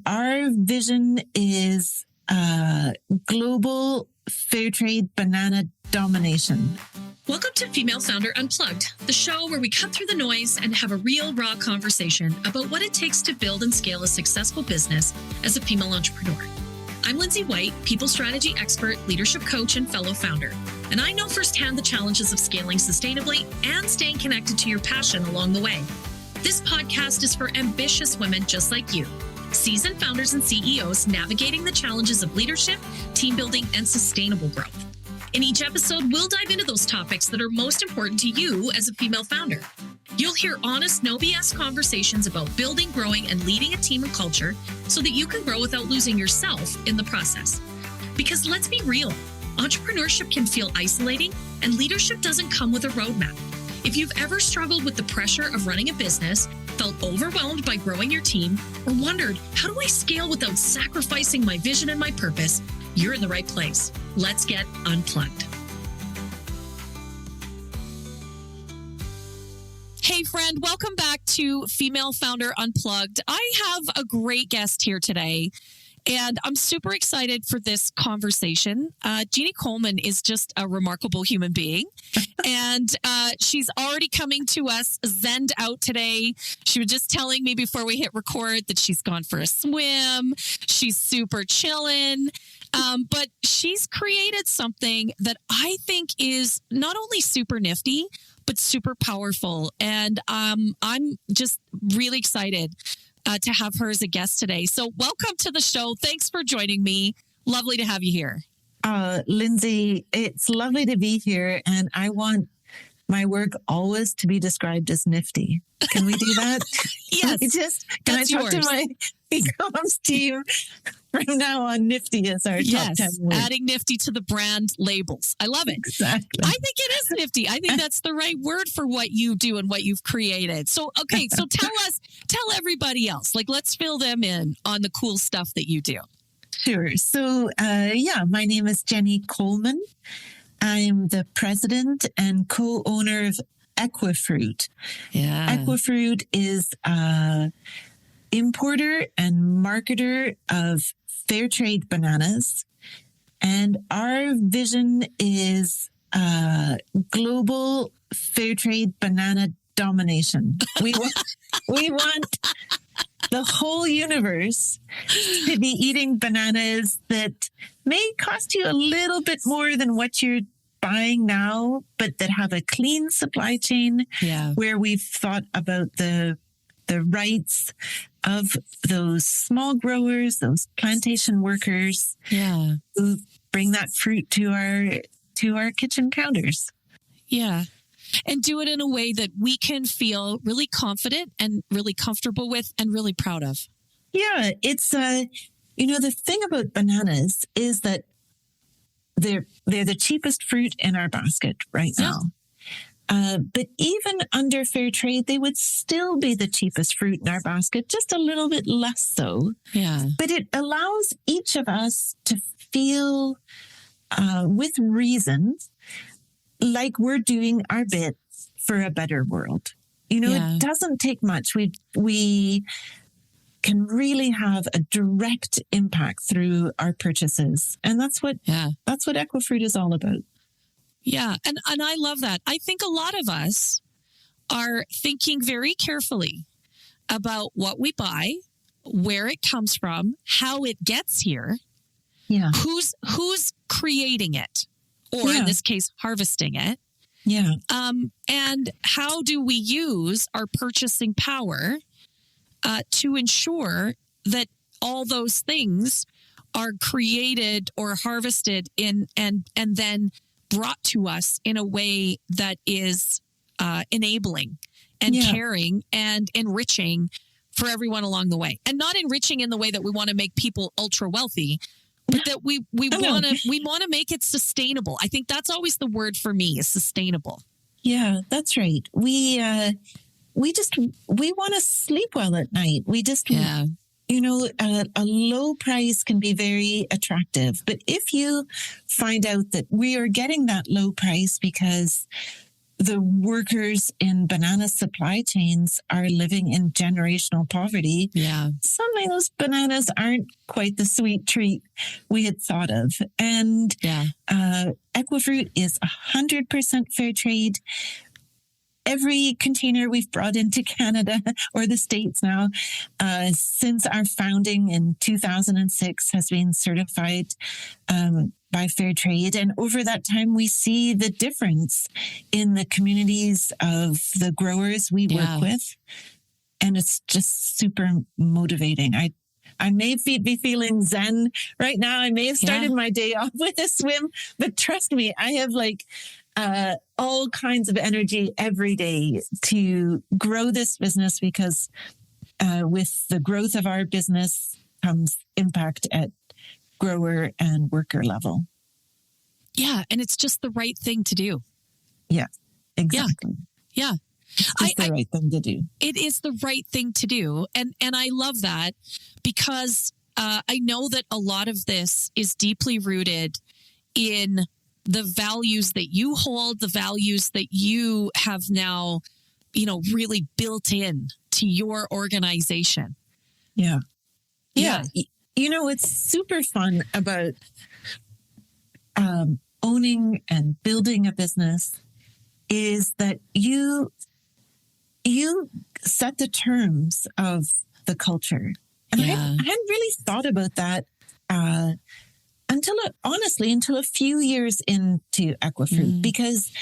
our vision is global fair trade banana domination. Welcome to Female Founder Unplugged, the show where we cut through the noise and have a real, raw conversation about what it takes to build and scale a successful business as a female entrepreneur. I'm Lindsay White, people strategy expert, leadership coach, and fellow founder. And I know firsthand the challenges of scaling sustainably and staying connected to your passion along the way. This podcast is for ambitious women just like you, seasoned founders and CEOs navigating the challenges of leadership, team building, and sustainable growth. In each episode, we'll dive into those topics that are most important to you as a female founder. You'll hear honest, no BS conversations about building, growing, and leading a team and culture so that you can grow without losing yourself in the process. Because let's be real, entrepreneurship can feel isolating, and leadership doesn't come with a roadmap. If you've ever struggled with the pressure of running a business, felt overwhelmed by growing your team, or wondered, how do I scale without sacrificing my vision and my purpose? You're in the right place. Let's get unplugged. Hey friend, welcome back to Female Founder Unplugged. I have a great guest here today, and I'm super excited for this conversation. Jennie Coleman is just a remarkable human being, and she's already coming to us zenned out today. She was just telling me before we hit record that she's gone for a swim. She's super chilling. But she's created something that I think is not only super nifty, but super powerful. And I'm just really excited to have her as a guest today. So welcome to the show. Thanks for joining me. Lovely to have you here. Lindsay, it's lovely to be here. And I want my work always to be described as nifty. Can we do that? Yes. Can I talk to my e-commerce team from now on? Nifty is our top 10 word. Adding nifty to the brand labels. I love it. Exactly. I think it is nifty. I think that's the right word for what you do and what you've created. So, okay. So tell everybody else, let's fill them in on the cool stuff that you do. Sure. So, my name is Jennie Coleman. I'm the president and co-owner of Equifruit. Yeah. Equifruit is an importer and marketer of fair trade bananas. And our vision is global fair trade banana domination. We want the whole universe to be eating bananas that may cost you a little bit more than what you're buying now, but that have a clean supply chain where we've thought about the rights of those small growers, those plantation workers who bring that fruit to our kitchen counters. Yeah. And do it in a way that we can feel really confident and really comfortable with and really proud of. Yeah, it's the thing about bananas is that they're the cheapest fruit in our basket right now. But even under fair trade, they would still be the cheapest fruit in our basket, just a little bit less so. Yeah. But it allows each of us to feel with reason like we're doing our bit for a better world. It doesn't take much. We can really have a direct impact through our purchases. And that's what Equifruit is all about. Yeah. And I love that. I think a lot of us are thinking very carefully about what we buy, where it comes from, how it gets here, who's creating it, or in this case, harvesting it. Yeah. And how do we use our purchasing power to ensure that all those things are created or harvested in and then brought to us in a way that is enabling and caring and enriching for everyone along the way, and not enriching in the way that we want to make people ultra wealthy, but that we want to make it sustainable. I think that's always the word for me, is sustainable. Yeah, that's right. We want to sleep well at night. We just, a low price can be very attractive. But if you find out that we are getting that low price because the workers in banana supply chains are living in generational poverty. Yeah. Suddenly those bananas aren't quite the sweet treat we had thought of. And Equifruit is 100% fair trade. Every container we've brought into Canada or the States now since our founding in 2006 has been certified by Fair Trade. And over that time, we see the difference in the communities of the growers we work with. And it's just super motivating. I may be feeling zen right now. I may have started my day off with a swim, but trust me, I have all kinds of energy every day to grow this business because with the growth of our business comes impact at grower and worker level. Yeah. And it's just the right thing to do. Yeah, exactly. Yeah. It's the right thing to do. It is the right thing to do. And I love that because I know that a lot of this is deeply rooted in the values that you hold, the values that you have now, really built in to your organization. Yeah. It's super fun about owning and building a business is that you set the terms of the culture. And I hadn't really thought about that until a few years into Equifruit, because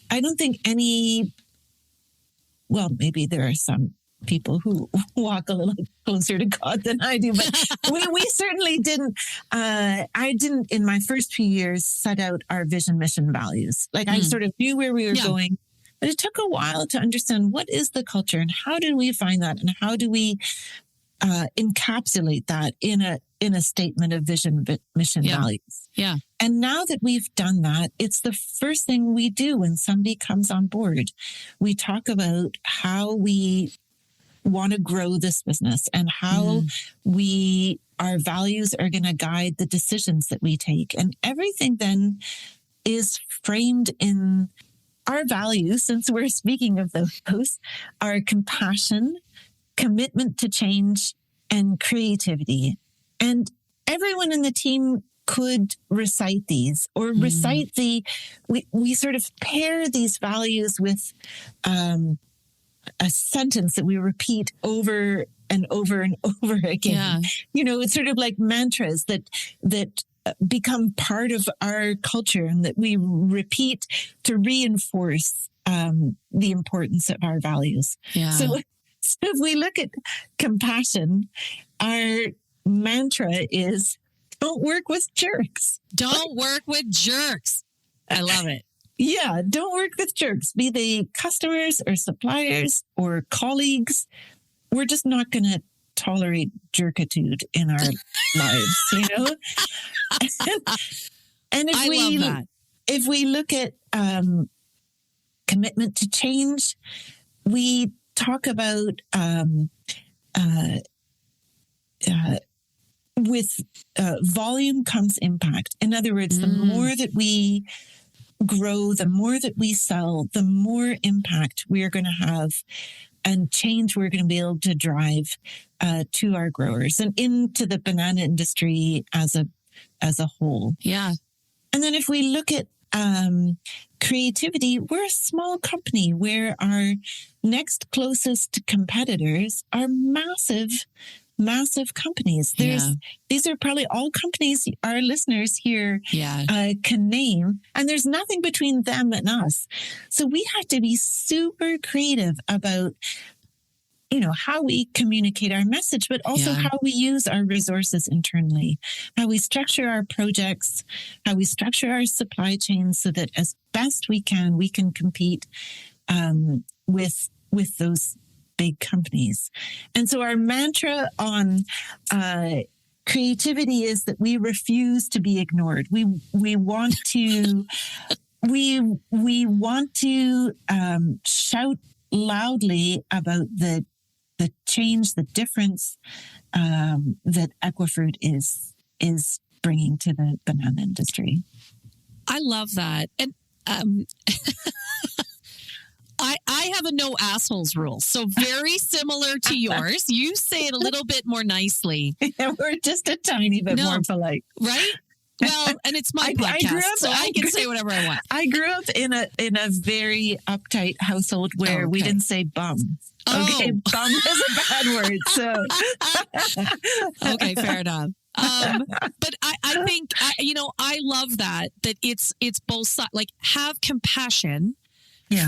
I don't think maybe there are some people who walk a little closer to God than I do, but we certainly didn't. I didn't in my first few years set out our vision, mission, values. I sort of knew where we were going, but it took a while to understand what is the culture and how do we find that and how do we encapsulate that in a statement of vision, mission, values. Yeah. And now that we've done that, it's the first thing we do when somebody comes on board. We talk about how we want to grow this business and how our values are going to guide the decisions that we take. And everything then is framed in our values, since we're speaking of those, are compassion, commitment to change, and creativity. And everyone in the team could recite these or recite we sort of pair these values with a sentence that we repeat over and over and over again. It's sort of like mantras that become part of our culture and that we repeat to reinforce the importance of our values. So if we look at compassion, our mantra is don't work with jerks. Don't work with jerks. I love it. Yeah, don't work with jerks, be they customers or suppliers or colleagues. We're just not going to tolerate jerkitude in our lives, And if we look at commitment to change, we talk about with volume comes impact. In other words, the more that we grow, the more that we sell, the more impact we're going to have and change we're going to be able to drive to our growers and into the banana industry as a whole. Yeah. And then if we look at creativity, we're a small company where our next closest competitors are massive companies. These are probably all companies our listeners here can name, and there's nothing between them and us. So we have to be super creative about, how we communicate our message, but also how we use our resources internally, how we structure our projects, how we structure our supply chain so that as best we can compete with those big companies. And so our mantra on creativity is that we refuse to be ignored. We want to shout loudly about the change, the difference that Equifruit is bringing to the banana industry. I love that. And I have a no assholes rule. So very similar to yours. You say it a little bit more nicely. We're just a tiny bit more polite. Right? Well, and it's my podcast, so I can say whatever I want. I grew up in a very uptight household where we didn't say bum. Okay, bum is a bad word. So okay, fair enough. But I think I love that it's both sides. Like, have compassion,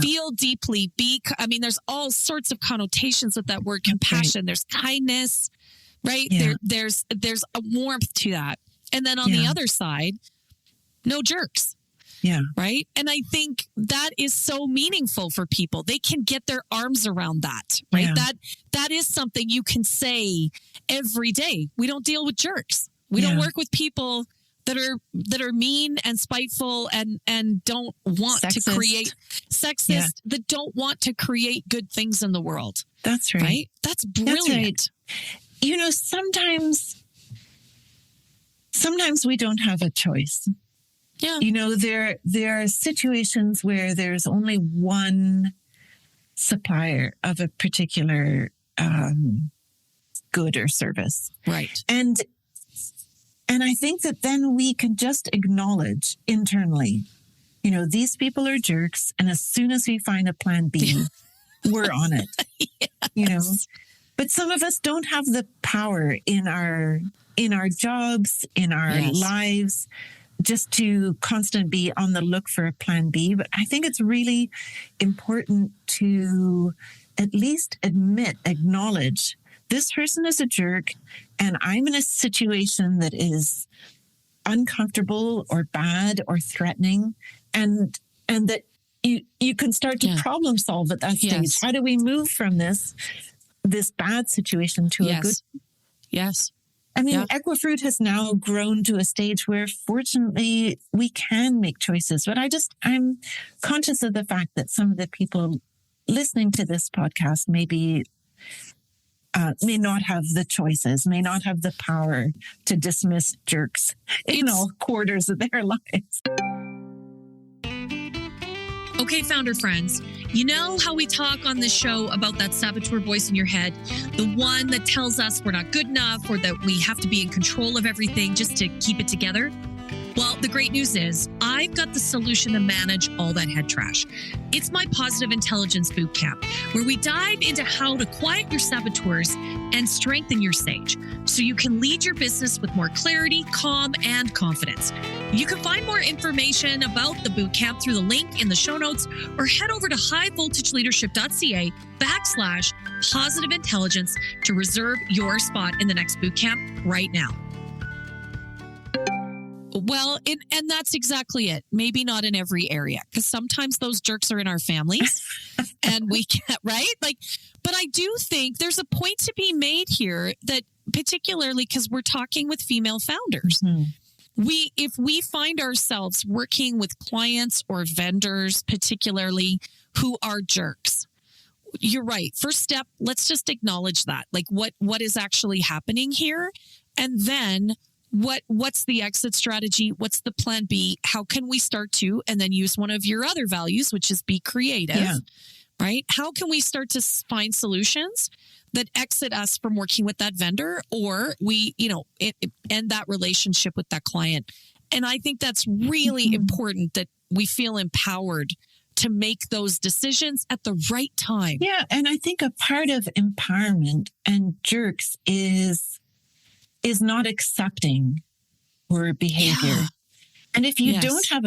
feel deeply. There's all sorts of connotations with that word compassion. Right. There's kindness, right? Yeah. There's a warmth to that. And then on the other side, no jerks. Yeah. Right. And I think that is so meaningful for people. They can get their arms around that. Right. Yeah. That is something you can say every day. We don't deal with jerks. We don't work with people that are mean and spiteful and don't want to create that don't want to create good things in the world. That's right. Right. That's brilliant. That's right. Sometimes we don't have a choice. Yeah. There are situations where there's only one supplier of a particular good or service. Right. And I think that then we can just acknowledge internally, these people are jerks. And as soon as we find a plan B, we're on it. Yes. But some of us don't have the power in our jobs, in our lives, just to constantly be on the look for a plan B. But I think it's really important to at least acknowledge this person is a jerk and I'm in a situation that is uncomfortable or bad or threatening, and that you can start to problem solve at that stage. Yes. How do we move from this bad situation to a good? Yes. I mean, Equifruit has now grown to a stage where fortunately we can make choices, but I'm conscious of the fact that some of the people listening to this podcast may not have the choices, may not have the power to dismiss jerks in all quarters of their lives. Okay, founder friends, you know how we talk on this show about that saboteur voice in your head, the one that tells us we're not good enough or that we have to be in control of everything just to keep it together? Well, the great news is I've got the solution to manage all that head trash. It's my Positive Intelligence Bootcamp, where we dive into how to quiet your saboteurs and strengthen your sage so you can lead your business with more clarity, calm, and confidence. You can find more information about the bootcamp through the link in the show notes or head over to highvoltageleadership.ca/positive intelligence to reserve your spot in the next bootcamp right now. Well, and that's exactly it. Maybe not in every area, because sometimes those jerks are in our families and we can't, right? But I do think there's a point to be made here that particularly because we're talking with female founders. Mm-hmm. If we find ourselves working with clients or vendors, particularly who are jerks, you're right. First step, let's just acknowledge that. Like what is actually happening here? And then what's the exit strategy? What's the plan B? How can we start to, and then use one of your other values, which is be creative, right? How can we start to find solutions that exit us from working with that vendor, or we, end that relationship with that client? And I think that's really important, that we feel empowered to make those decisions at the right time. Yeah. And I think a part of empowerment and jerks is not accepting poor behavior. Yeah. And if you don't have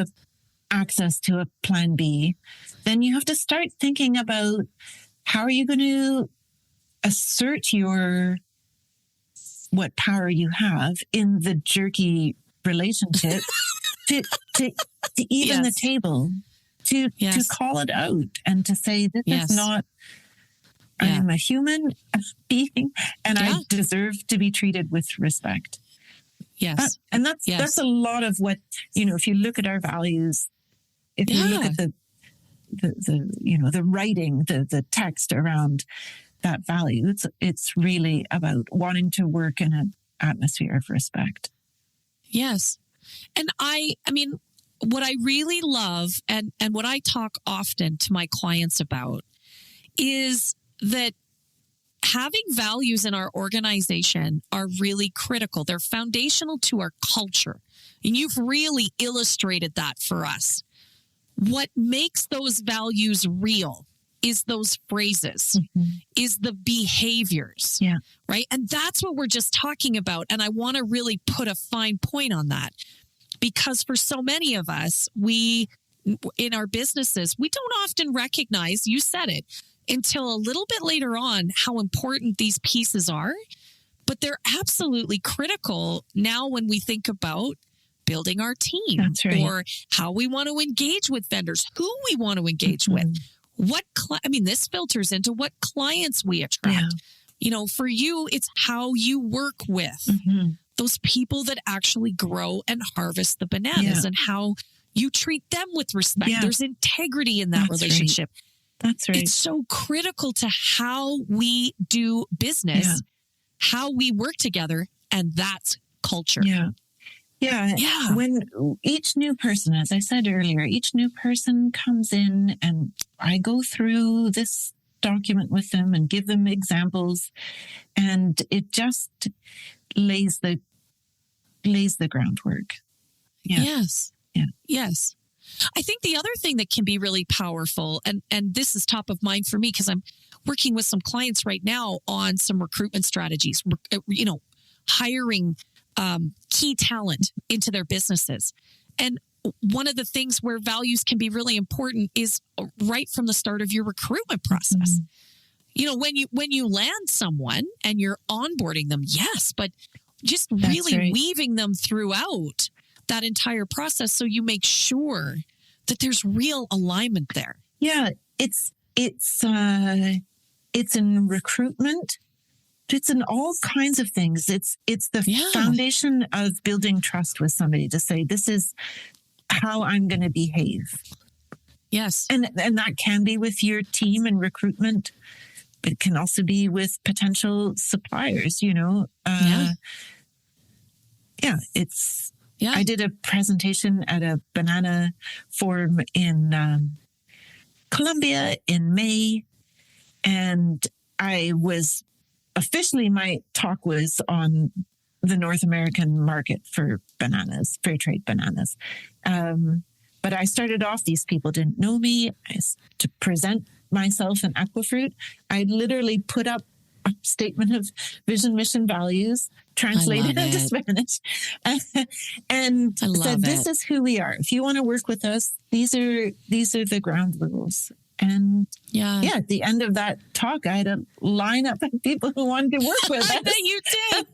access to a plan B, then you have to start thinking about how are you going to assert what power you have in the jerky relationship to even the table, to call it out and to say, this is not, I am a human being and I deserve to be treated with respect. Yes. And that's a lot of what, if you look at our values, if you look at the writing, the text around that value, it's really about wanting to work in an atmosphere of respect. Yes. And I mean, what I really love and what I talk often to my clients about is that having values in our organization are really critical. They're foundational to our culture. And you've really illustrated that for us. What makes those values real is those phrases, is the behaviors, right? And that's what we're just talking about. And I want to really put a fine point on that, because for so many of us, in our businesses, we don't often recognize, you said it, until a little bit later on, how important these pieces are. But they're absolutely critical now when we think about building our team. That's right. Or how we want to engage with vendors, who we want to engage with. This filters into what clients we attract. For you, it's how you work with those people that actually grow and harvest the bananas and how you treat them with respect. There's integrity in that relationship. Right. That's right. It's so critical to how we do business, how we work together, and that's culture. Yeah. When each new person, as I said earlier, each new person comes in and I go through this document with them and give them examples, and it just lays the groundwork. Yes. I think the other thing that can be really powerful, and this is top of mind for me because I'm working with some clients right now on some recruitment strategies, hiring key talent into their businesses. And one of the things where values can be really important is right from the start of your recruitment process. When you land someone and you're onboarding them, yes, but just really weaving them throughout that entire process so you make sure that there's real alignment there. Yeah, it's in recruitment. It's in all kinds of things. It's the foundation of building trust with somebody to say, this is how I'm going to behave. Yes. And that can be with your team and recruitment. It can also be with potential suppliers, I did a presentation at a banana forum in Colombia in May, and my talk was on the North American market for bananas, fair trade bananas. But I started off, these people didn't know me. To present myself and Equifruit, I literally put up a statement of vision, mission, values, translated into Spanish, and said, this is who we are. If you want to work with us, these are the ground rules. And at the end of that talk, I had a lineup of people who wanted to work with us. I bet you did.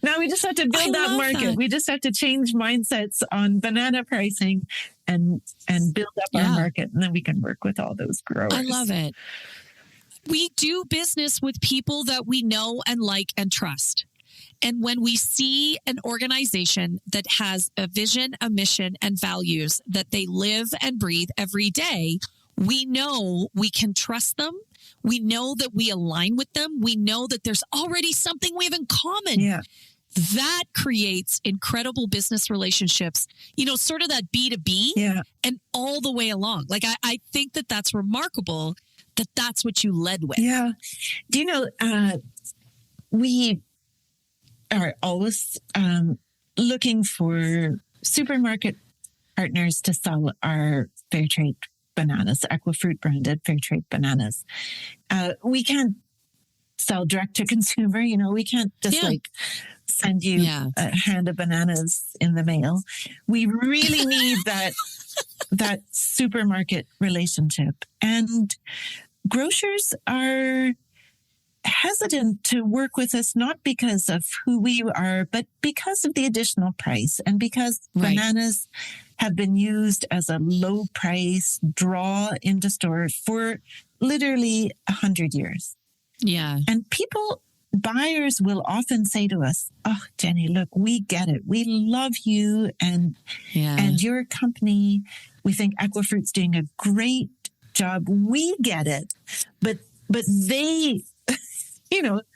Now we just have to build that market. We just have to change mindsets on banana pricing and build up our market, and then we can work with all those growers. I love it. We do business with people that we know and like and trust. And when we see an organization that has a vision, a mission, and values that they live and breathe every day, we know we can trust them. We know that we align with them. We know that there's already something we have in common. Yeah. That creates incredible business relationships, sort of that B2B and all the way along. Like, I think that that's remarkable that that's what you led with. Yeah. Do you know, we are always looking for supermarket partners to sell our fair trade bananas, Equifruit branded fair trade bananas. We can't sell direct to consumer. We can't just send you a hand of bananas in the mail. We really need that supermarket relationship. And grocers are hesitant to work with us, not because of who we are, but because of the additional price, and because bananas have been used as a low price draw into stores for literally 100 years. Yeah. And buyers will often say to us, oh, Jennie, look, we get it. We love you and your company. We think Equifruit's doing a great job. We get it. But they,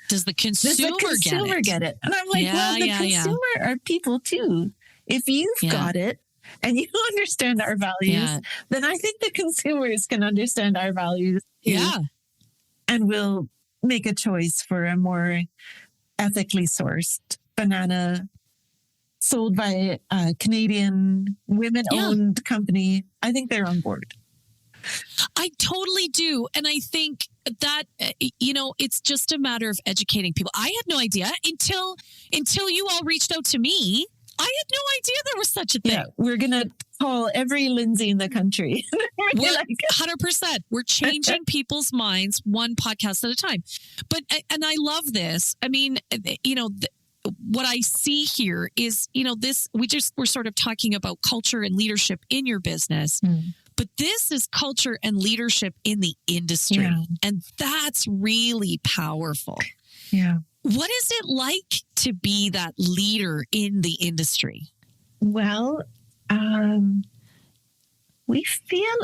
does the consumer get it? And I'm like, the consumer are people too. If you've got it, and you understand our values, then I think the consumers can understand our values too, and will make a choice for a more ethically sourced banana sold by a Canadian women-owned company. I think they're on board. I totally do. And I think that, it's just a matter of educating people. I had no idea until you all reached out to me. I had no idea there was such a thing. Yeah, we're going to call every Lindsay in the country. We're 100%. We're changing people's minds one podcast at a time. And I love this. I mean, what I see here is, we're sort of talking about culture and leadership in your business. But this is culture and leadership in the industry. Yeah. And that's really powerful. Yeah. What is it like to be that leader in the industry? Well, we feel,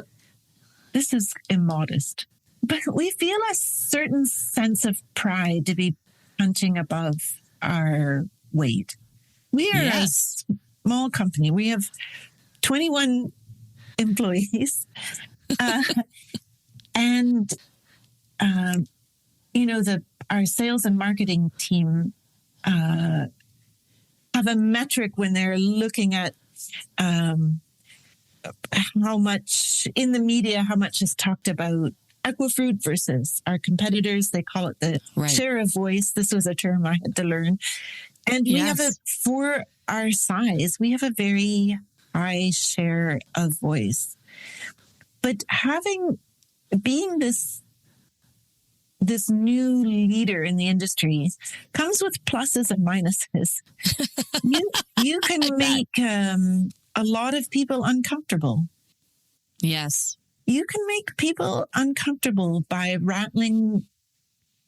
this is immodest, but we feel a certain sense of pride to be punching above our weight. We are a small company. We have 21 employees. And, our sales and marketing team have a metric when they're looking at how much in the media, how much is talked about Equifruit versus our competitors. They call it the share of voice. This was a term I had to learn. And we have for our size, we have a very high share of voice. But being this new leader in the industry comes with pluses and minuses. You can make a lot of people uncomfortable. Yes. You can make people uncomfortable by rattling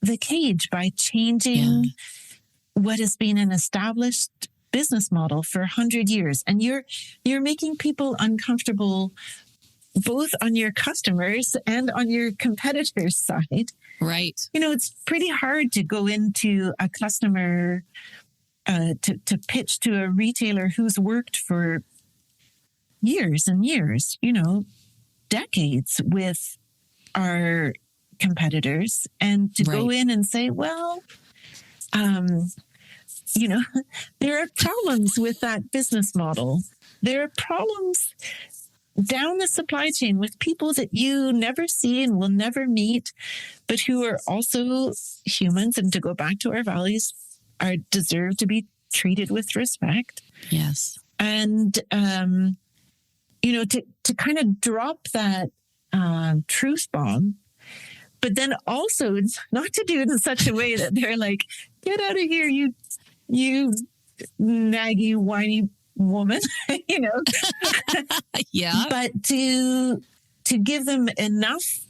the cage, by changing what has been an established business model for 100 years. And you're making people uncomfortable both on your customers and on your competitors' side. Right. It's pretty hard to go into a customer, to pitch to a retailer who's worked for years and years, decades with our competitors, and to go in and say, well, there are problems with that business model. There are problems down the supply chain with people that you never see and will never meet, but who are also humans. And to go back to our values, deserve to be treated with respect. Yes. And, to kind of drop that truth bomb, but then also not to do it in such a way that they're like, get out of here, you naggy, whiny woman, Yeah. But to give them enough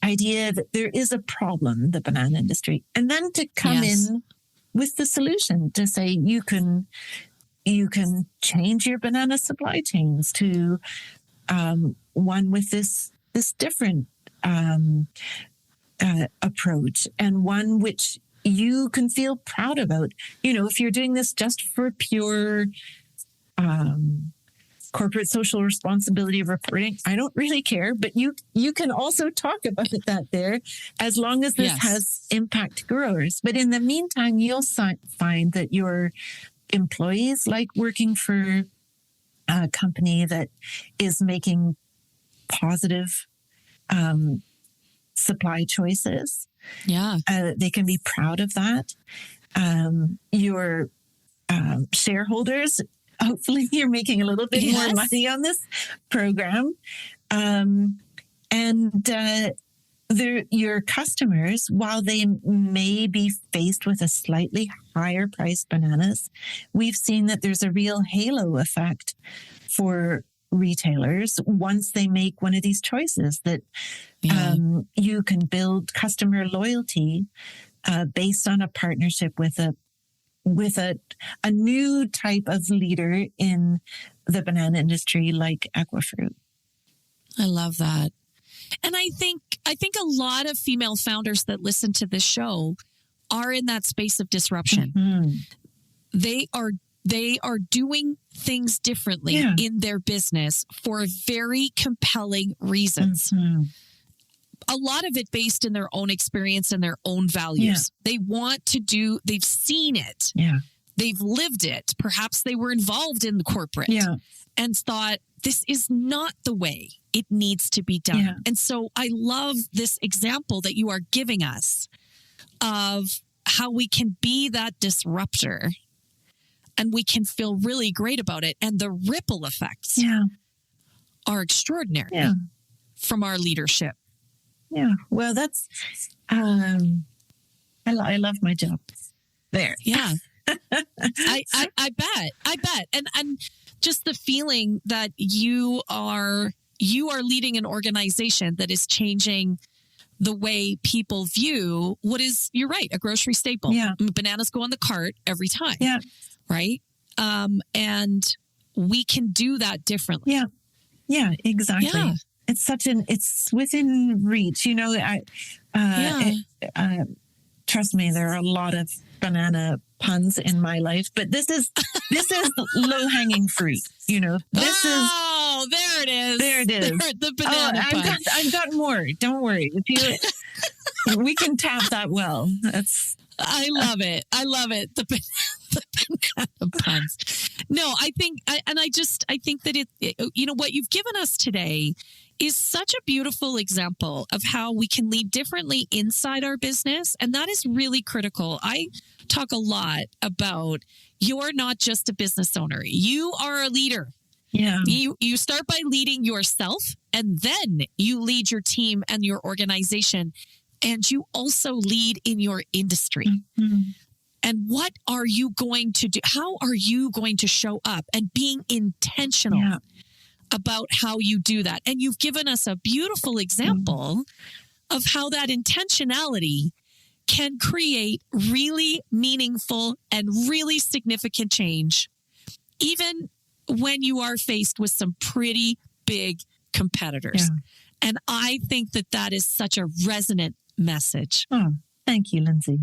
idea that there is a problem in the banana industry, and then to come in with the solution to say you can change your banana supply chains to one with this different approach, and one which you can feel proud about. If you're doing this just for pure corporate social responsibility reporting, I don't really care, but you can also talk about that there, as long as this has impact growers. But in the meantime, you'll find that your employees like working for a company that is making positive supply choices. Yeah. They can be proud of that. Your shareholders, hopefully you're making a little bit more money on this program. Your customers, while they may be faced with a slightly higher priced bananas, we've seen that there's a real halo effect for retailers once they make one of these choices, that you can build customer loyalty based on a partnership with a new type of leader in the banana industry like Equifruit. I love that. And I think a lot of female founders that listen to this show are in that space of disruption. Mm-hmm. They are They are doing things differently in their business for very compelling reasons. Mm-hmm. A lot of it based in their own experience and their own values. They want to do, they've seen it. They've lived it. Perhaps they were involved in the corporate and thought, this is not the way it needs to be done. And so I love this example that you are giving us of how we can be that disruptor and we can feel really great about it. And the ripple effects are extraordinary from our leadership. Yeah. Well, that's, I love my job there. Yeah. I bet. And just the feeling that you are leading an organization that is changing the way people view what is, you're right, a grocery staple. Bananas go on the cart every time. Right. And we can do that differently. Yeah, exactly. It's within reach. You know, trust me, there are a lot of banana puns in my life, but this is low hanging fruit. You know, there it is. There it is. The banana puns. I've got more. Don't worry. We can tap that well. I love it. The banana puns. No, I think that what you've given us today is such a beautiful example of how we can lead differently inside our business. And that is really critical. I talk a lot about you're not just a business owner. You are a leader. Yeah. You start by leading yourself, and then you lead your team and your organization. And you also lead in your industry. Mm-hmm. And what are you going to do? How are you going to show up and being intentional about how you do that? And you've given us a beautiful example of how that intentionality can create really meaningful and really significant change, even when you are faced with some pretty big competitors. And I think that is such a resonant message. Oh, thank you, Lindsay.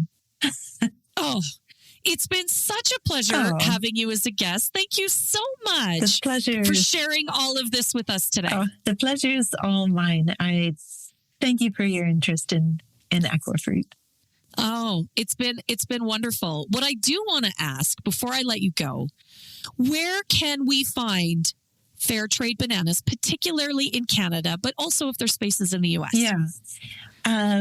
It's been such a pleasure having you as a guest. Thank you so much the pleasure for sharing all of this with us today. The pleasure is all mine. I thank you for your interest in Equifruit. Oh, it's been wonderful. What I do want to ask before I let you go, where can we find fair trade bananas, particularly in Canada, but also if there's spaces in the US?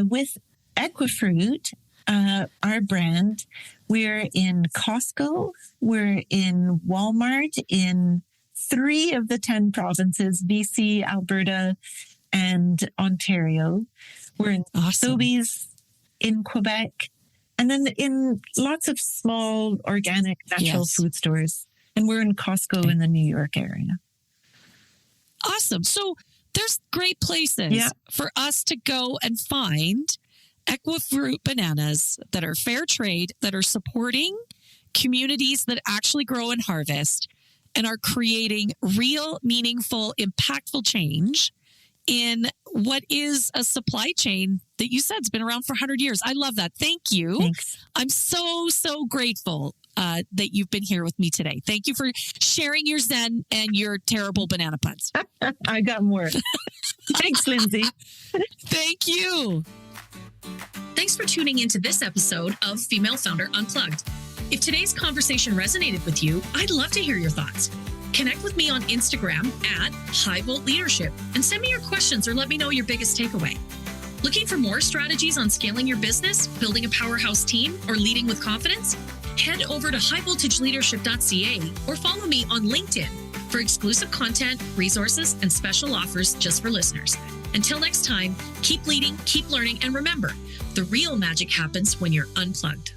With Equifruit, our brand, we're in Costco, we're in Walmart, in 3 of the 10 provinces, BC, Alberta, and Ontario. We're in Sobeys in Quebec, and then in lots of small organic natural food stores. And we're in Costco in the New York area. Awesome. So there's great places for us to go and find Equifruit bananas that are fair trade, that are supporting communities that actually grow and harvest and are creating real, meaningful, impactful change in what is a supply chain that you said has been around for 100 years. I love that. Thank you. Thanks. I'm so grateful that you've been here with me today. Thank you for sharing your zen and your terrible banana puns. I got more. Thanks, Lindsay. Thank you. Thanks for tuning into this episode of Female Founder Unplugged. If today's conversation resonated with you, I'd love to hear your thoughts. Connect with me on Instagram at High Volt Leadership and send me your questions or let me know your biggest takeaway. Looking for more strategies on scaling your business, building a powerhouse team, or leading with confidence? Head over to highvoltageleadership.ca or follow me on LinkedIn for exclusive content, resources, and special offers just for listeners. Until next time, keep leading, keep learning, and remember, the real magic happens when you're unplugged.